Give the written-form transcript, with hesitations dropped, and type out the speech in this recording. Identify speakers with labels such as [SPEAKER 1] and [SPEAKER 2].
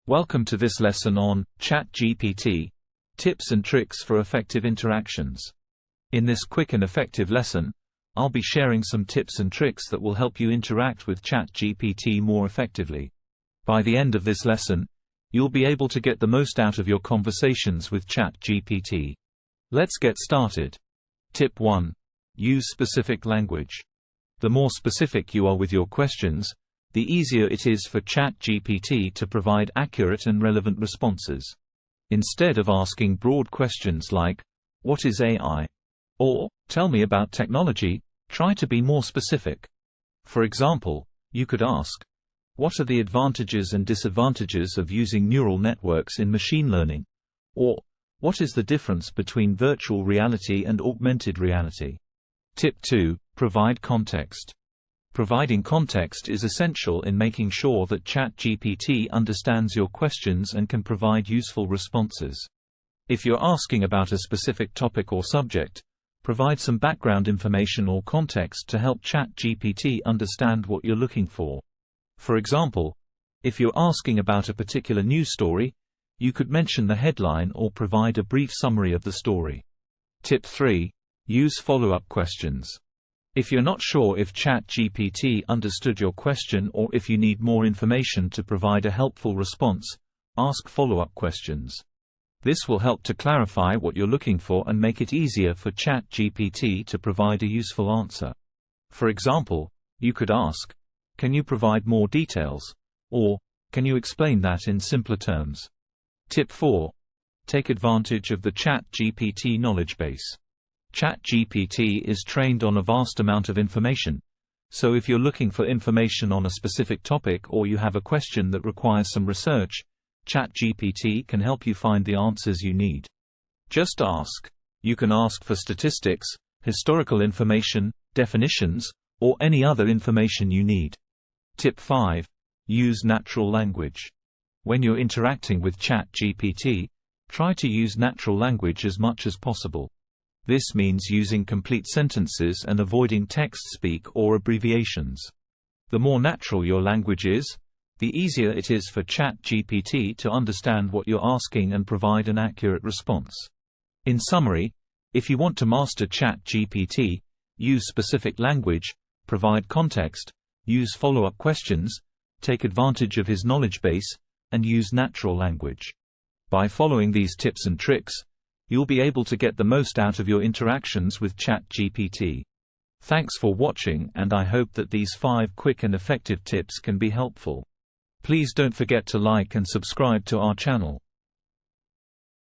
[SPEAKER 1] Welcome to this lesson on Chat GPT, tips and tricks for effective interactions. In this quick and effective lesson, I'll be sharing some tips and tricks that will help you interact with Chat GPT more effectively. By the end of this lesson, you'll be able to get the most out of your conversations with Chat GPT. Let's get started. Tip 1. Use specific language. The more specific you are with your questions, the easier it is for Chat GPT to provide accurate and relevant responses. Instead of asking broad questions like, "What is AI?" or "Tell me about technology," try to be more specific. For example, you could ask, "What are the advantages and disadvantages of using neural networks in machine learning?" or "What is the difference between virtual reality and augmented reality?" Tip 2. Provide context. Providing context is essential in making sure that Chat GPT understands your questions and can provide useful responses. If you're asking about a specific topic or subject, provide some background information or context to help Chat GPT understand what you're looking for. For example, if you're asking about a particular news story, you could mention the headline or provide a brief summary of the story. Tip 3. Use follow-up questions. If you're not sure if Chat GPT understood your question or if you need more information to provide a helpful response, ask follow-up questions. This will help to clarify what you're looking for and make it easier for Chat GPT to provide a useful answer. For example, you could ask, "Can you provide more details?" or "Can you explain that in simpler terms?" Tip 4. Take advantage of the Chat GPT knowledge base. Chat GPT is trained on a vast amount of information, so if you're looking for information on a specific topic or you have a question that requires some research, Chat GPT can help you find the answers you need. Just ask. You can ask for statistics, historical information, definitions, or any other information you need. Tip 5. Use natural language. When you're interacting with Chat GPT, try to use natural language as much as possible. This means using complete sentences and avoiding text speak or abbreviations. The more natural your language is, the easier it is for Chat GPT to understand what you're asking and provide an accurate response. In summary, if you want to master Chat GPT, use specific language, provide context, use follow-up questions, take advantage of his knowledge base, and use natural language. By following these tips and tricks, you'll be able to get the most out of your interactions with Chat GPT. Thanks for watching, and I hope that these 5 quick and effective tips can be helpful. Please don't forget to like and subscribe to our channel.